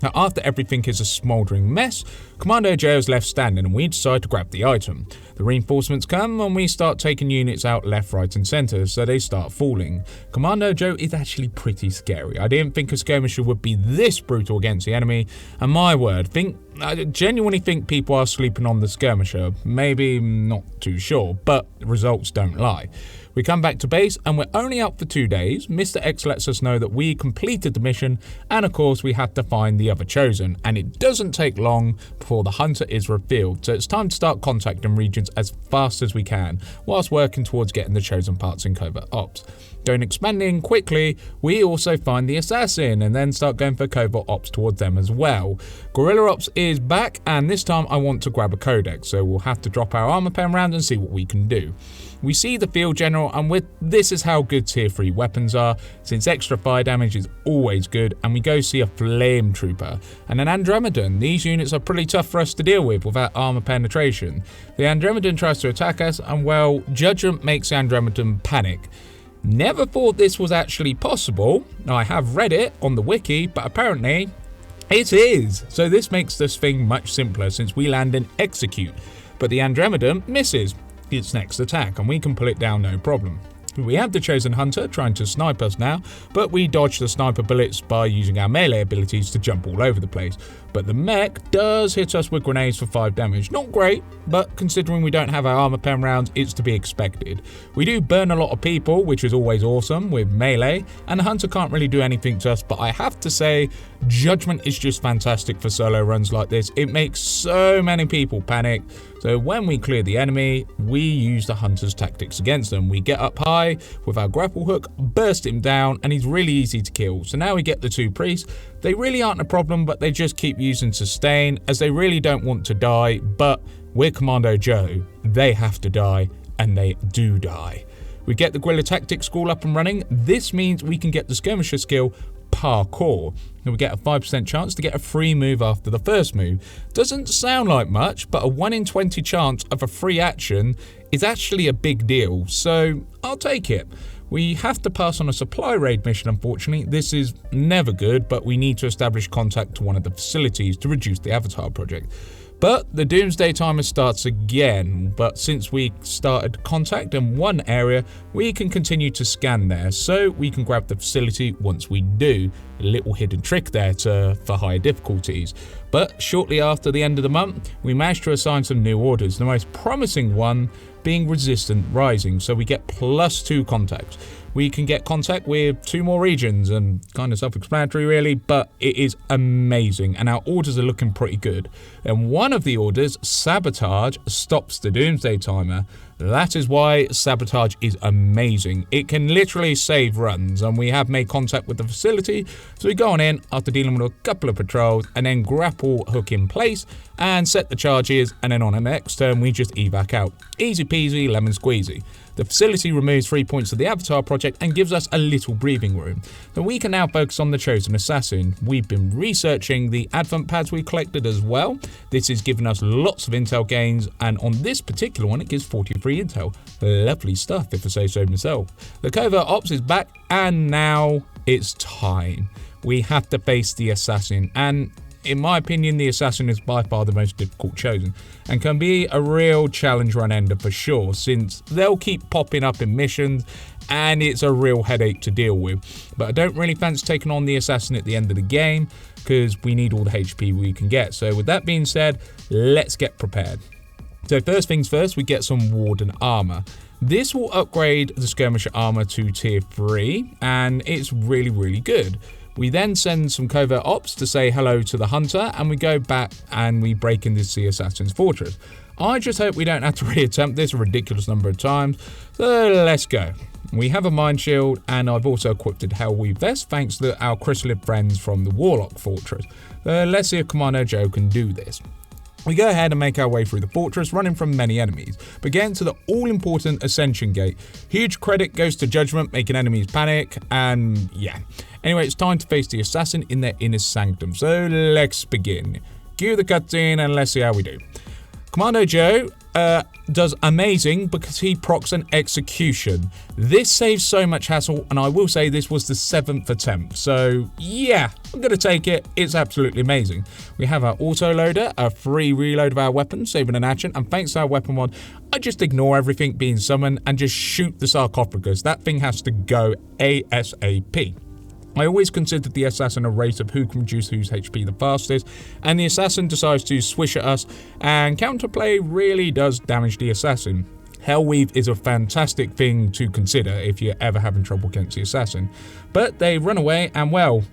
Now, after everything is a smouldering mess, Commando Joe is left standing and we decide to grab the item. The reinforcements come and we start taking units out left, right and centre, so they start falling. Commando Joe is actually pretty scary. I didn't think a skirmisher would be this brutal against the enemy, and my word, I genuinely think people are sleeping on the skirmisher. Maybe not too sure, but results don't lie. We come back to base and we're only up for 2 days. Mr. X lets us know that we completed the mission and of course we have to find the other chosen, and it doesn't take long before the hunter is revealed, so it's time to start contacting regions as fast as we can whilst working towards getting the chosen parts in covert ops. Going expanding quickly, we also find the assassin and then start going for covert ops towards them as well. Guerrilla ops is back and this time I want to grab a codex, so we'll have to drop our armor pen round and see what we can do. We see the field general and this is how good tier 3 weapons are, since extra fire damage is always good, and we go see a flame trooper and an Andromedon. These units are pretty tough for us to deal with without armor penetration. The Andromedon tries to attack us and well, Judgment makes the Andromedon panic. Never thought this was actually possible. I have read it on the wiki, but apparently it is. So this makes this thing much simpler since we land and execute, but the Andromedon misses its next attack and we can pull it down no problem. We have the chosen hunter trying to snipe us now, but we dodge the sniper bullets by using our melee abilities to jump all over the place. But the mech does hit us with grenades for 5 damage. Not great, but considering we don't have our armor pen rounds, it's to be expected. We do burn a lot of people, which is always awesome with melee, and the hunter can't really do anything to us, but I have to say, Judgment is just fantastic for solo runs like this. It makes so many people panic. So when we clear the enemy, we use the hunter's tactics against them. We get up high with our grapple hook, burst him down, and he's really easy to kill. So now we get the 2 priests. They really aren't a problem, but they just keep using sustain as they really don't want to die. But we're Commando Joe. They have to die, and they do die. We get the guerrilla tactics school up and running. This means we can get the skirmisher skill parkour, and we get a 5% chance to get a free move after the first move. Doesn't sound like much, but a 1 in 20 chance of a free action is actually a big deal, so I'll take it. We have to pass on a supply raid mission, unfortunately. This is never good, but we need to establish contact to one of the facilities to reduce the Avatar project. But the Doomsday Timer starts again, but since we started contact in one area, we can continue to scan there, so we can grab the facility once we do. A little hidden trick there for higher difficulties. But shortly after the end of the month, we managed to assign some new orders, the most promising one being Resistant Rising, so we get +2 contacts. We can get contact with 2 more regions, and kind of self-explanatory really, but it is amazing and our orders are looking pretty good. And one of the orders, Sabotage, stops the Doomsday Timer. That is why Sabotage is amazing. It can literally save runs, and we have made contact with the facility, so we go on in after dealing with a couple of patrols and then grapple hook in place and set the charges, and then on the next turn we just evac out. Easy peasy lemon squeezy. The facility removes 3 points of the Avatar project and gives us a little breathing room. So we can now focus on the chosen assassin. We've been researching the advent pads we collected as well. This has given us lots of intel gains, and on this particular one it gives 43 intel. Lovely stuff if I say so myself. The covert ops is back and now it's time. We have to face the assassin, and in my opinion, the Assassin is by far the most difficult chosen, and can be a real challenge run ender for sure, since they'll keep popping up in missions, and it's a real headache to deal with. But I don't really fancy taking on the Assassin at the end of the game, because we need all the HP we can get. So with that being said, let's get prepared. So first things first, we get some Warden armor. This will upgrade the Skirmisher armor to tier 3, and it's really, really good. We then send some covert ops to say hello to the hunter, and we go back and we break into the Assassin's fortress. I just hope we don't have to reattempt this a ridiculous number of times, so let's go. We have a mind shield, and I've also equipped a Hellweave vest thanks to our chrysalid friends from the Warlock fortress. Let's see if Commando Joe can do this. We go ahead and make our way through the fortress, running from many enemies, but getting to the all-important Ascension Gate. Huge credit goes to Judgment, making enemies panic, and yeah. Anyway, it's time to face the Assassin in their inner sanctum, so let's begin. Cue the cutscene and let's see how we do. Commando Joe does amazing because he procs an execution. This saves so much hassle, and I will say this was the 7th attempt, so yeah, I'm gonna take it. It's absolutely amazing. We have our auto loader, a free reload of our weapon, saving an action, and thanks to our weapon mod, I just ignore everything being summoned and just shoot the sarcophagus. That thing has to go ASAP. I always considered the Assassin a race of who can reduce whose HP the fastest, and the Assassin decides to swish at us, and counterplay really does damage the Assassin. Hellweave is a fantastic thing to consider if you're ever having trouble against the Assassin. But they run away, and well,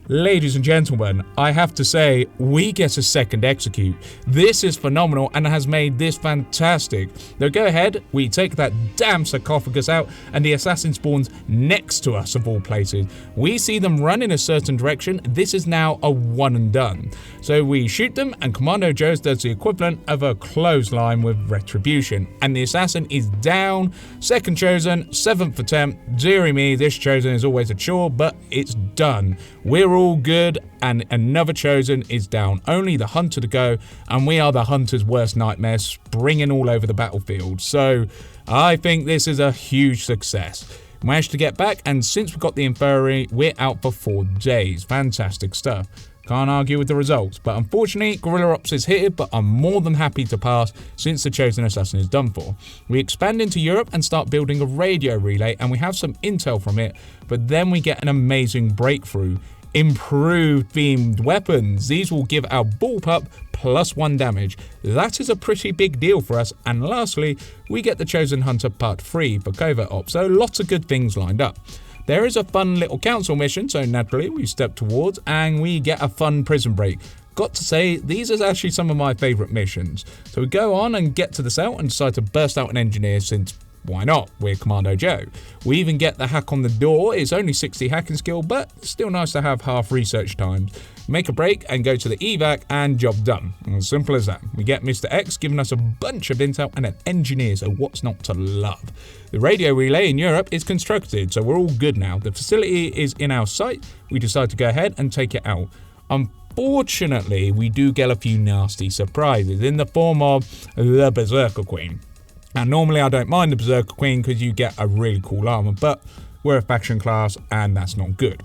ladies and gentlemen, I have to say, we get a second execute. This is phenomenal and has made this fantastic. Now go ahead, we take that damn sarcophagus out, and the Assassin spawns next to us of all places. We see them run in a certain direction. This is now a one and done. So we shoot them, and Commando Joe does the equivalent of a clothesline with retribution. And the Assassin is down. Second chosen, 7th attempt. Deary me, this chosen is always a chore, but it's done. We're all good, and another chosen is down. Only the hunter to go, and we are the hunter's worst nightmare, springing all over the battlefield. So I think this is a huge success. Managed to get back, and since we got the infirmary, we're out for 4 days. Fantastic stuff. Can't argue with the results, but unfortunately Guerrilla Ops is here, but I'm more than happy to pass since the chosen Assassin is done for. We expand into Europe and start building a radio relay, and we have some intel from it, but then we get an amazing breakthrough. Improved themed weapons. These will give our bullpup +1 damage. That is a pretty big deal for us. And lastly, we get the Chosen Hunter Part 3 for covert ops, so lots of good things lined up. There is a fun little council mission, so naturally we step towards, and we get a fun prison break. Got to say, these are actually some of my favourite missions. So we go on and get to the cell and decide to burst out an engineer, since why not? We're Commando Joe. We even get the hack on the door. It's only 60 hacking skill, but still nice to have half research times. Make a break and go to the evac, and job done. As simple as that. We get Mr. X giving us a bunch of intel and an engineer, so what's not to love? The radio relay in Europe is constructed, so we're all good now. The facility is in our sight. We decide to go ahead and take it out. Unfortunately, we do get a few nasty surprises in the form of the Berserker Queen. And normally I don't mind the Berserker Queen because you get a really cool armor, but we're a faction class and that's not good.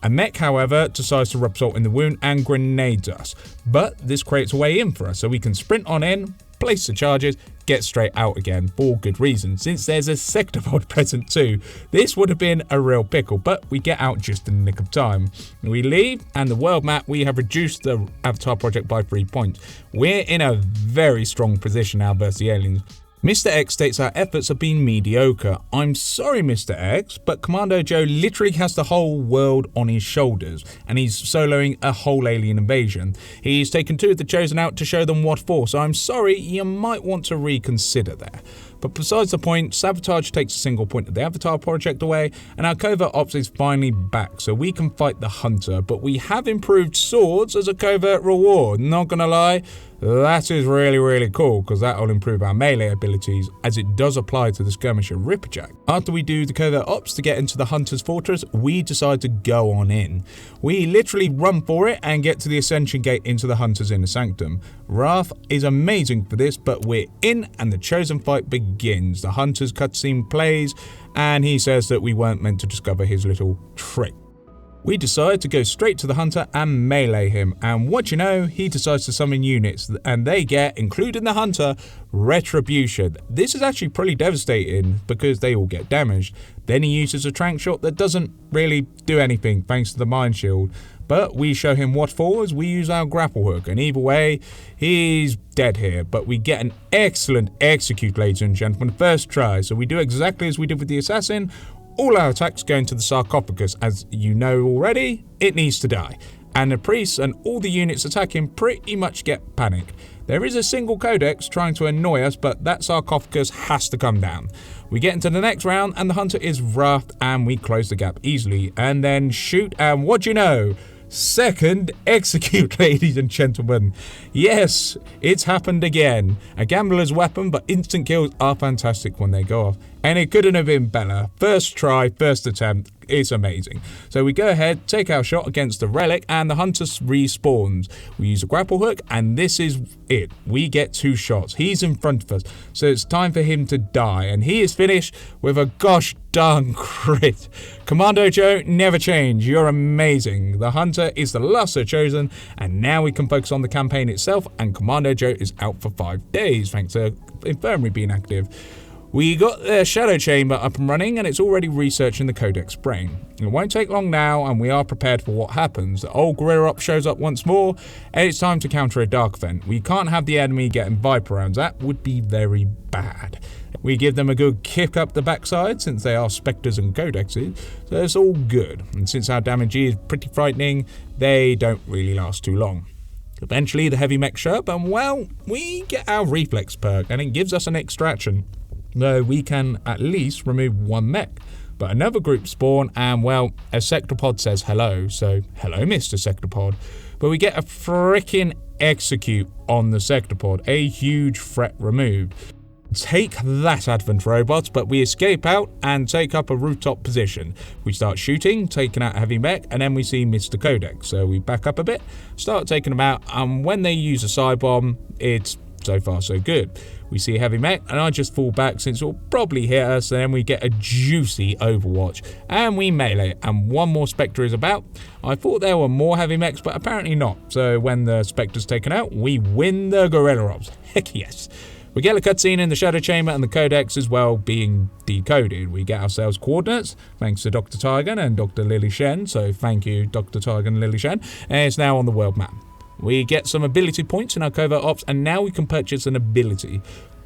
A mech, however, decides to rub salt in the wound and grenades us, but this creates a way in for us, so we can sprint on in, place the charges, get straight out again for good reason, since there's a sector pod present too. This would have been a real pickle, but we get out just in the nick of time. We leave, and the world map, we have reduced the Avatar project by 3 points. We're in a very strong position now versus the aliens. Mr. X states our efforts have been mediocre. I'm sorry, Mr. X, but Commando Joe literally has the whole world on his shoulders, and he's soloing a whole alien invasion. He's taken 2 of the Chosen out to show them what for, so I'm sorry, you might want to reconsider there. But besides the point, Sabotage takes a single point of the Avatar project away, and our covert ops is finally back, so we can fight the Hunter, but we have improved swords as a covert reward. Not gonna lie, that is really cool, because that will improve our melee abilities, as it does apply to the Skirmisher Ripperjack. After we do the covert ops to get into the Hunter's Fortress, we decide to go on in. We literally run for it and get to the Ascension Gate into the Hunter's Inner Sanctum. Wrath is amazing for this, but we're in and the Chosen fight begins. The Hunter's cutscene plays, and he says that we weren't meant to discover his little trick. We decide to go straight to the hunter and melee him, and what you know, he decides to summon units, and they get, including the hunter, retribution. This is actually pretty devastating because they all get damaged. Then he uses a trank shot that doesn't really do anything thanks to the mind shield, but we show him what for as we use our grapple hook, and either way, he's dead here, but we get an excellent execute, ladies and gentlemen, first try. So we do exactly as we did with the assassin. All our attacks go into the sarcophagus. As you know already, it needs to die. And the priests and all the units attacking pretty much get panicked. There is a single codex trying to annoy us, but that sarcophagus has to come down. We get into the next round and the hunter is wrathed and we close the gap easily. And then shoot, and what do you know? Second execute, ladies and gentlemen. Yes, it's happened again. A gambler's weapon, but instant kills are fantastic when they go off. And it couldn't have been better. First try, first attempt. It's amazing. So we go ahead, take our shot against the relic, and the hunter respawns. We use a grapple hook, and this is it. We get 2 shots. He's in front of us, so it's time for him to die, and he is finished with a gosh darn crit. Commando Joe, never change. You're amazing. The hunter is the lesser chosen, and now we can focus on the campaign itself, and Commando Joe is out for 5 days, thanks to Infirmary being active. We got the Shadow Chamber up and running, and it's already researching the Codex brain. It won't take long now, and we are prepared for what happens. The old guerrilla shows up once more, and it's time to counter a dark event. We can't have the enemy getting Viper rounds. That would be very bad. We give them a good kick up the backside, since they are Spectres and Codexes, so it's all good. And since our damage is pretty frightening, they don't really last too long. Eventually, the heavy mech show up, and well, we get our reflex perk, and it gives us an extraction. Though we can at least remove 1 mech. But another group spawn, and well, a sectopod says hello, so hello Mr. Sectopod. But we get a frickin' execute on the sectopod, a huge threat removed. Take that, Advent robots, but we escape out and take up a rooftop position. We start shooting, taking out a heavy mech, and then we see Mr. Codex. So we back up a bit, start taking them out, and when they use a side bomb, it's so far so good. We see a heavy mech, and I just fall back since it'll probably hit us, and then we get a juicy overwatch, and we melee, and 1 more Spectre is about. I thought there were more heavy mechs, but apparently not. So when the Spectre's taken out, we win the guerrilla ops. Heck yes. We get a cutscene in the Shadow Chamber and the Codex as well being decoded. We get ourselves coordinates, thanks to Dr. Tygan and Dr. Lily Shen, so thank you Dr. Tygan and Lily Shen, and it's now on the world map. We get some ability points in our covert ops, and now we can purchase an ability.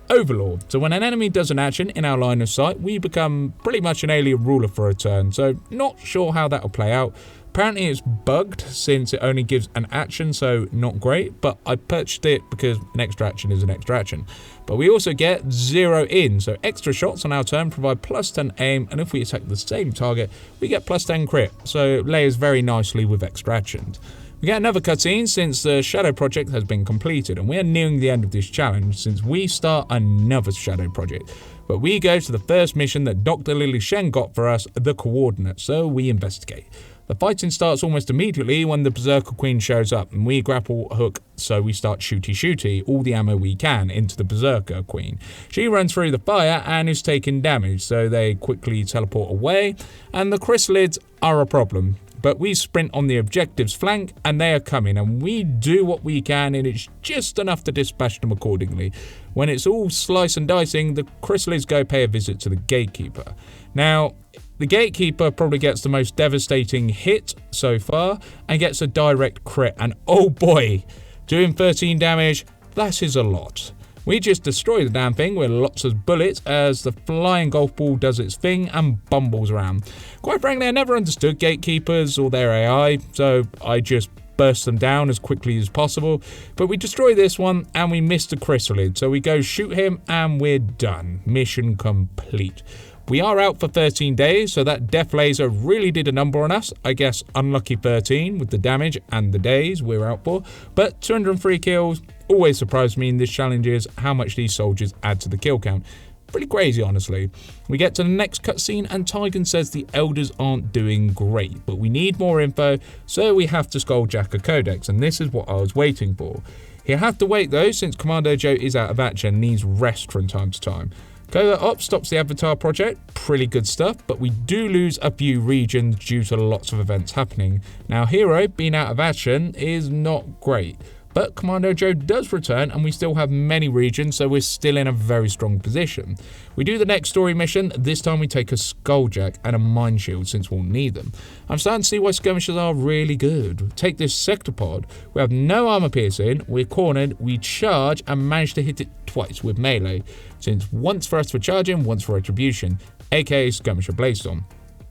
Overlord. So when an enemy does an action in our line of sight, we become pretty much an alien ruler for a turn, so not sure how that'll play out. Apparently it's bugged since it only gives an action, so not great, but I purchased it because an extra action is an extra action. But we also get 0 in, so extra shots on our turn provide plus 10 aim, and if we attack the same target, we get plus 10 crit, so it layers very nicely with extra actions. We get another cutscene since the Shadow Project has been completed, and we are nearing the end of this challenge since we start another Shadow Project. But we go to the first mission that Dr. Lily Shen got for us, the coordinates, so we investigate. The fighting starts almost immediately when the Berserker Queen shows up, and we grapple hook, so we start shooty all the ammo we can into the Berserker Queen. She runs through the fire and is taking damage, so they quickly teleport away, and the chrysalids are a problem. But we sprint on the objective's flank, and they are coming, and we do what we can, and it's just enough to dispatch them accordingly. When it's all slice and dicing, the chrysalids go pay a visit to the Gatekeeper. Now, the Gatekeeper probably gets the most devastating hit so far, and gets a direct crit, and oh boy, doing 13 damage, that is a lot. We just destroy the damn thing with lots of bullets as the flying golf ball does its thing and bumbles around. Quite frankly, I never understood gatekeepers or their AI, so I just burst them down as quickly as possible. But we destroy this one and we miss the chrysalid, so we go shoot him and we're done. Mission complete. We are out for 13 days, so that death laser really did a number on us. I guess unlucky 13 with the damage and the days we're out for, but 203 kills. Always surprised me in this challenge is how much these soldiers add to the kill count. Pretty crazy, honestly. We get to the next cutscene and Tygan says the elders aren't doing great, but we need more info, so we have to skulljack a codex, and this is what I was waiting for. He'll have to wait though, since Commando Joe is out of action and needs rest from time to time. Covert Ops stops the Avatar project, pretty good stuff, but we do lose a few regions due to lots of events happening. Now Hero being out of action is not great, but Commando Joe does return and we still have many regions, so we're still in a very strong position. We do the next story mission. This time we take a Skulljack and a Mine Shield since we'll need them. I'm starting to see why skirmishers are really good. Take this sector pod. We have no armor piercing, we're cornered, we charge and manage to hit it twice with melee, since once for us for charging, once for retribution, aka Skirmisher Bladestorm.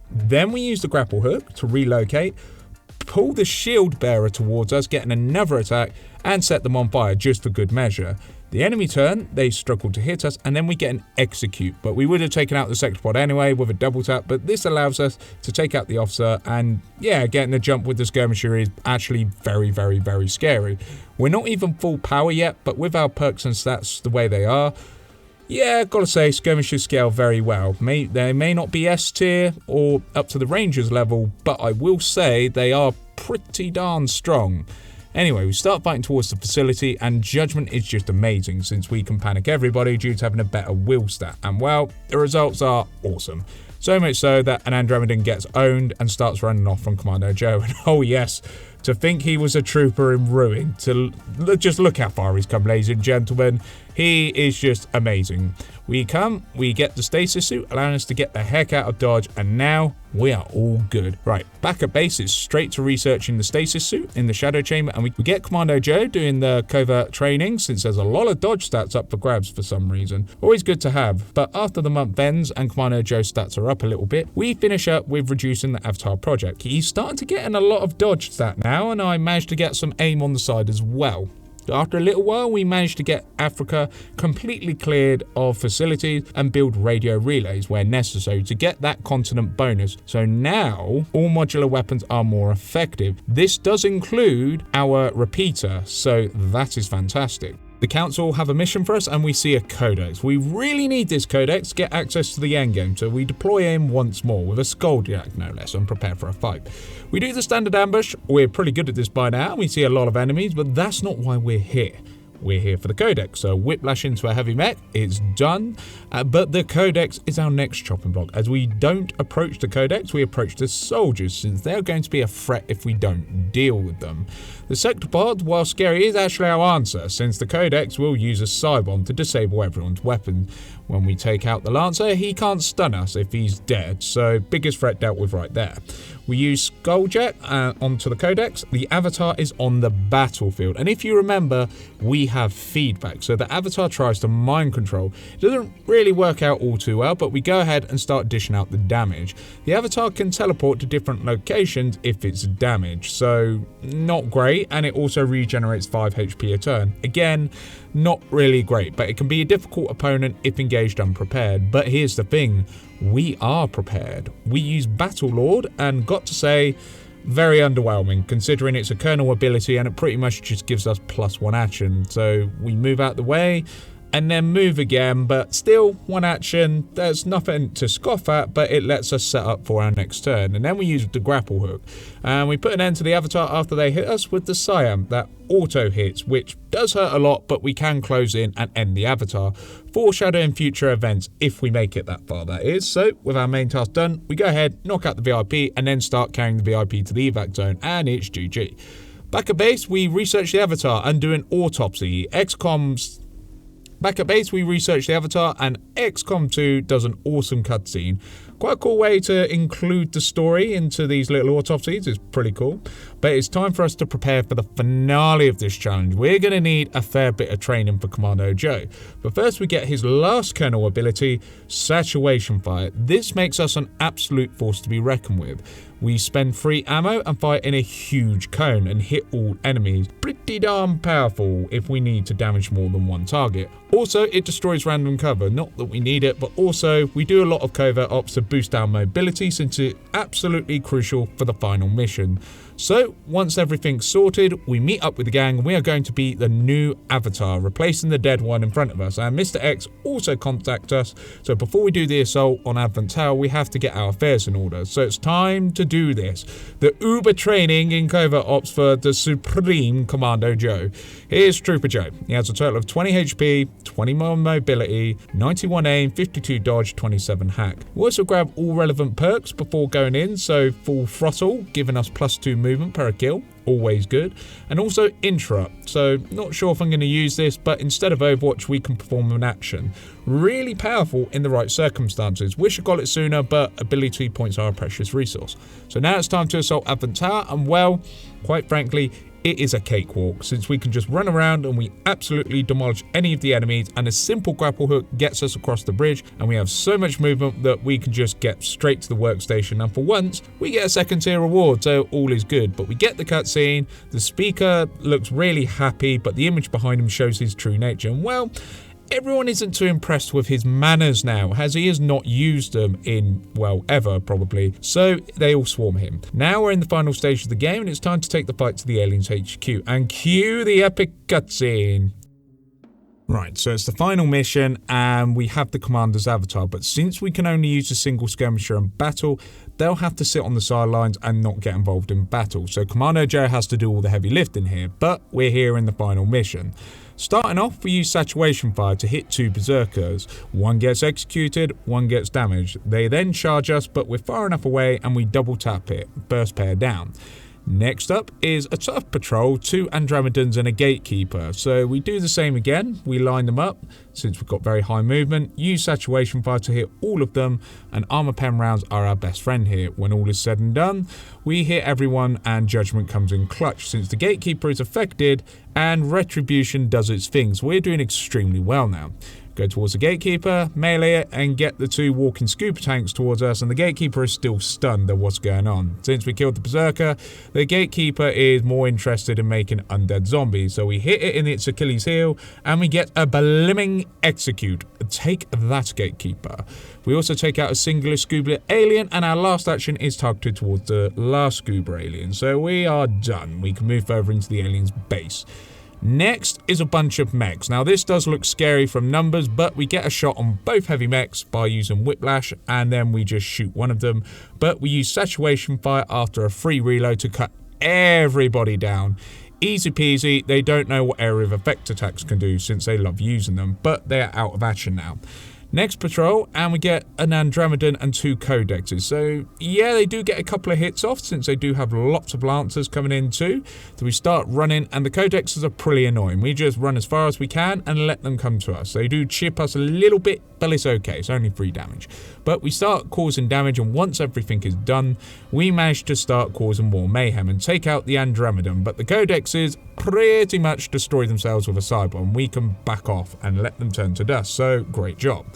Then we use the grapple hook to relocate, pull the shield bearer towards us, getting another attack, and set them on fire just for good measure. The enemy turn, they struggle to hit us, and then we get an execute, but we would have taken out the sector pod anyway with a double tap, but this allows us to take out the officer, and yeah, getting a jump with the skirmisher is actually very, very, very scary. We're not even full power yet, but with our perks and stats the way they are, yeah, gotta say, skirmishers scale very well. They may not be S tier or up to the Rangers level, but I will say they are pretty darn strong. Anyway, we start fighting towards the facility, and Judgment is just amazing since we can panic everybody due to having a better will stat. And well, the results are awesome. So much so that an Andromedan gets owned and starts running off from Commando Joe. And oh yes, to think he was a trooper in ruin. Just look how far he's come, ladies and gentlemen. He is just amazing. We get the stasis suit, allowing us to get the heck out of dodge, and now we are all good. Right, back at base is straight to researching the stasis suit in the shadow chamber, and we get Commando Joe doing the covert training since there's a lot of dodge stats up for grabs for some reason. Always good to have, but after the month ends and Commando Joe's stats are up a little bit, we finish up with reducing the Avatar project. He's starting to get in a lot of dodge stat now, and I managed to get some aim on the side as well. After a little while, we managed to get Africa completely cleared of facilities and build radio relays where necessary to get that continent bonus. So now, all modular weapons are more effective. This does include our repeater, so that is fantastic. The council have a mission for us and we see a codex. We really need this codex to get access to the endgame, so we deploy him once more with a Skulljack no less and prepare for a fight. We do the standard ambush. We're pretty good at this by now. We see a lot of enemies, but that's not why we're here. We're here for the codex, so whiplash into a heavy mech, it's done, but the codex is our next chopping block. As we don't approach the codex, we approach the soldiers, since they're going to be a threat if we don't deal with them. The sector pod, while scary, is actually our answer, since the codex will use a Cybon to disable everyone's weapon. When we take out the Lancer, he can't stun us if he's dead, so biggest threat dealt with right there. We use Skulljack onto the codex. The Avatar is on the battlefield, and if you remember, we have feedback, so the Avatar tries to mind control. It doesn't really work out all too well, but we go ahead and start dishing out the damage. The Avatar can teleport to different locations if it's damaged, so not great, and it also regenerates 5 HP a turn. Again, not really great, but it can be a difficult opponent if engaged unprepared. But here's the thing, we are prepared. We use Battle Lord, and got to say, very underwhelming considering it's a kernel ability and it pretty much just gives us +1 action. So we move out the way and then move again, but still 1 action. There's nothing to scoff at, but it lets us set up for our next turn. And then we use the grapple hook, and we put an end to the Avatar after they hit us with the Siam that auto hits, which does hurt a lot, but we can close in and end the Avatar, foreshadowing future events if we make it that far, that is. So with our main task done, we go ahead, knock out the VIP, and then start carrying the VIP to the evac zone, and it's GG. Back at base, we research the Avatar and do an autopsy. Back at base, we research the Avatar, and XCOM 2 does an awesome cutscene. Quite a cool way to include the story into these little autopsies. It's pretty cool. But it's time for us to prepare for the finale of this challenge. We're going to need a fair bit of training for Commando Joe. But first we get his last kernel ability, Saturation Fire. This makes us an absolute force to be reckoned with. We spend free ammo and fire in a huge cone and hit all enemies. Pretty darn powerful if we need to damage more than 1 target. Also, it destroys random cover. Not that we need it, but also we do a lot of covert ops to boost our mobility since it's absolutely crucial for the final mission. So once everything's sorted, we meet up with the gang and we are going to be the new avatar, replacing the dead one in front of us. And Mr. X also contacted us, so before we do the assault on Advent Tower, we have to get our affairs in order. So it's time to do this. The Uber training in covert ops for the Supreme Commando Joe. Here's Trooper Joe. He has a total of 20 HP, 20 more mobility, 91 aim, 52 dodge, 27 hack. We also grab all relevant perks before going in, so full throttle, giving us +2 movement per kill, always good, and also interrupt. So not sure if I'm going to use this, but instead of Overwatch we can perform an action. Really powerful in the right circumstances. Wish I got it sooner, but ability points are a precious resource. So now it's time to assault Advent Tower, and well, quite frankly, it is a cakewalk, since we can just run around and we absolutely demolish any of the enemies, and a simple grapple hook gets us across the bridge, and we have so much movement that we can just get straight to the workstation, and for once we get a second tier reward, so all is good. But we get the cutscene, the speaker looks really happy, but the image behind him shows his true nature, and well, everyone isn't too impressed with his manners now, as he has not used them in, well, ever probably, so they all swarm him. Now we're in the final stage of the game and it's time to take the fight to the aliens HQ, and cue the epic cutscene. Right, so it's the final mission and we have the commander's avatar, but since we can only use a single skirmisher in battle, they'll have to sit on the sidelines and not get involved in battle. So Commando Joe has to do all the heavy lifting here, but we're here in the final mission. Starting off, we use saturation fire to hit 2 berserkers. One gets executed, one gets damaged. They then charge us, but we're far enough away and we double tap it, burst pair down. Next up is a tough patrol, 2 Andromedans and a Gatekeeper. So we do the same again, we line them up, since we've got very high movement, use saturation fire to hit all of them, and armor pen rounds are our best friend here. When all is said and done, we hit everyone and judgment comes in clutch, since the Gatekeeper is affected and retribution does its things. We're doing extremely well now. Go towards the Gatekeeper, melee it, and get the 2 walking scuba tanks towards us, and the Gatekeeper is still stunned at what's going on. Since we killed the Berserker, the Gatekeeper is more interested in making undead zombies, so we hit it in its Achilles heel, and we get a blimming execute. Take that, Gatekeeper. We also take out a singular scuba alien, and our last action is targeted towards the last scuba alien, so we are done. We can move further into the alien's base. Next is a bunch of mechs. Now this does look scary from numbers, but we get a shot on both heavy mechs by using whiplash, and then we just shoot one of them. But we use saturation fire after a free reload to cut everybody down. Easy peasy, they don't know what area of effect attacks can do since they love using them, but they are out of action now. Next patrol, and we get an Andromedan and 2 Codexes. So yeah, they do get a couple of hits off since they do have lots of Lancers coming in too. So we start running, and the Codexes are pretty annoying. We just run as far as we can and let them come to us. They do chip us a little bit, but it's okay. It's only 3 damage. But we start causing damage, and once everything is done, we manage to start causing more mayhem and take out the Andromedan. But the Codexes pretty much destroy themselves with a cyber, and we can back off and let them turn to dust. So great job.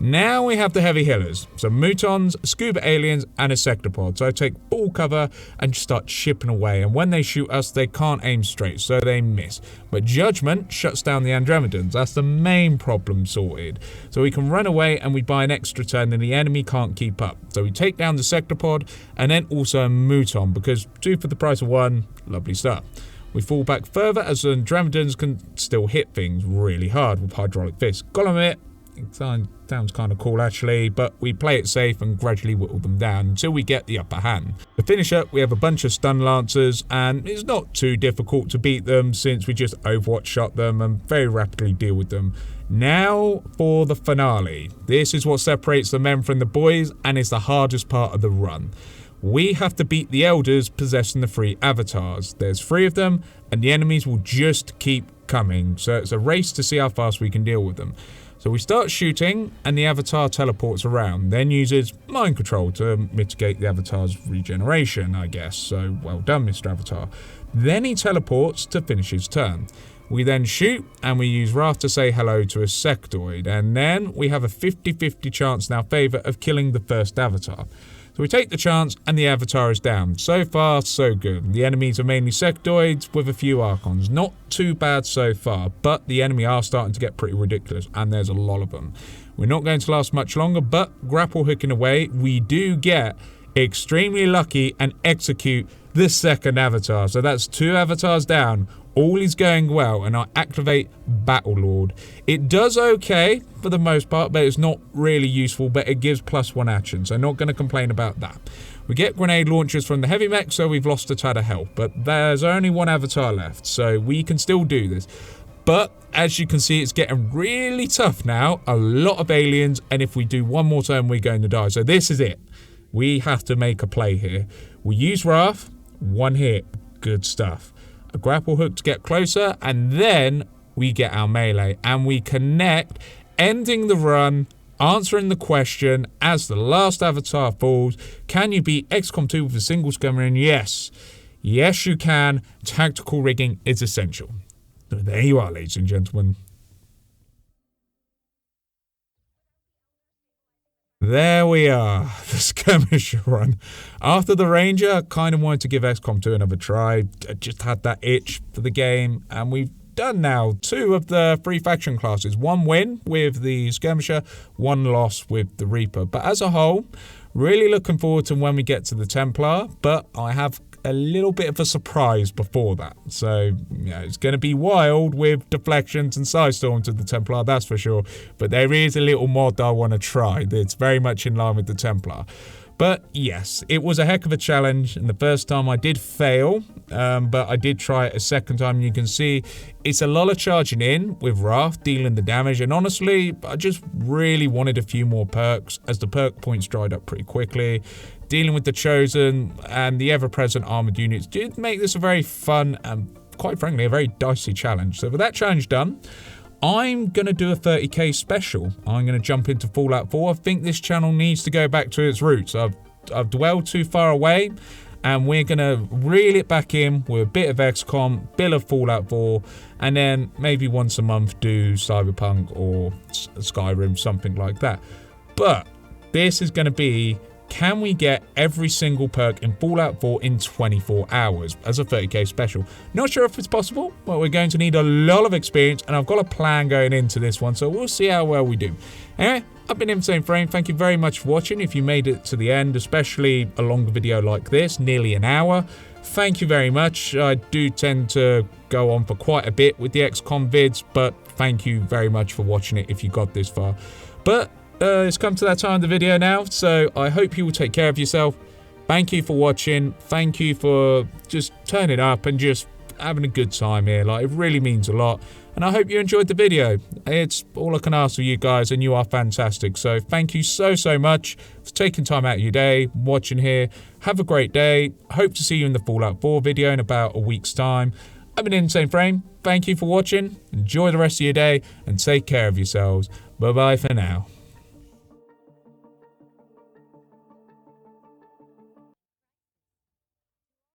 Now we have the heavy hitters, some Mutons, scuba aliens, and a sectopod. So I take full cover and just start chipping away, and when they shoot us, they can't aim straight, so they miss. But Judgment shuts down the Andromedans. That's the main problem sorted. So we can run away and we buy an extra turn, and the enemy can't keep up. So we take down the sectopod and then also a Muton, because 2 for the price of 1, lovely stuff. We fall back further as the Andromedans can still hit things really hard with hydraulic fists. Gotta admit, it sounds kind of cool actually, but we play it safe and gradually whittle them down until we get the upper hand. To finish up, we have a bunch of stun lancers, and it's not too difficult to beat them since we just Overwatch shot them and very rapidly deal with them. Now for the finale. This is what separates the men from the boys and is the hardest part of the run. We have to beat the elders possessing the 3 avatars. There's 3 of them, and the enemies will just keep coming, so it's a race to see how fast we can deal with them. So we start shooting, and the avatar teleports around, then uses mind control to mitigate the avatar's regeneration, I guess. So well done, Mr. Avatar. Then he teleports to finish his turn. We then shoot, and we use Wrath to say hello to a sectoid, and then we have a 50-50 chance in our favour of killing the first avatar. So we take the chance, and the avatar is down. So far, so good. The enemies are mainly sectoids with a few archons. Not too bad so far, but the enemy are starting to get pretty ridiculous, and there's a lot of them. We're not going to last much longer, but grapple hooking away, we do get extremely lucky and execute the second avatar. So that's 2 avatars down. All is going well, and I activate Battlelord. It does okay for the most part, but it's not really useful, but it gives +1 action, so not going to complain about that. We get grenade launchers from the heavy mech, so we've lost a tad of health, but there's only 1 avatar left, so we can still do this. But as you can see, it's getting really tough now. A lot of aliens, and if we do one more turn, we're going to die. So this is it. We have to make a play here. We use Wrath, 1 hit, good stuff. A grapple hook to get closer, and then we get our melee, and we connect, ending the run, answering the question as the last avatar falls. Can you beat XCOM 2 with a single skirmisher? And yes, yes you can. Tactical rigging is essential. So there you are, ladies and gentlemen. There we are, the Skirmisher run. After the Ranger, I kind of wanted to give XCOM 2 another try. I just had that itch for the game, and we've done now 2 of the 3 faction classes. 1 win with the Skirmisher, 1 loss with the Reaper. But as a whole, really looking forward to when we get to the Templar, but I have a little bit of a surprise before that. So, you know, it's going to be wild with deflections and side storm to the Templar, that's for sure. But there is a little mod I want to try that's very much in line with the Templar. But yes, it was a heck of a challenge, and the first time I did fail, but I did try it a second time. You can see it's a lot of charging in with Wrath, dealing the damage, and honestly, I just really wanted a few more perks, as the perk points dried up pretty quickly. Dealing with the Chosen and the ever-present armoured units did make this a very fun and, quite frankly, a very dicey challenge. So with that challenge done, I'm going to do a 30k special. I'm going to jump into Fallout 4. I think this channel needs to go back to its roots. I've dwelled too far away, and we're going to reel it back in with a bit of XCOM, bit of Fallout 4, and then maybe once a month do Cyberpunk or Skyrim, something like that. But this is going to be, can we get every single perk in Fallout 4 in 24 hours as a 30k special? Not sure if it's possible, but we're going to need a lot of experience, and I've got a plan going into this one, so we'll see how well we do. Anyway, I've been Insane Frame. Thank you very much for watching. If you made it to the end, especially a longer video like this, nearly an hour, thank you very much. I do tend to go on for quite a bit with the XCOM vids, but thank you very much for watching it if you got this far. But it's come to that time of the video now, so I hope you will take care of yourself. Thank you for watching. Thank you for just turning up and just having a good time here. Like, it really means a lot, and I hope you enjoyed the video. It's all I can ask of you guys, and you are fantastic. So thank you so much for taking time out of your day, watching here. Have a great day. Hope to see you in the Fallout 4 video in about a week's time. I've been Insane Frame. Thank you for watching. Enjoy the rest of your day, and take care of yourselves. Bye bye for now.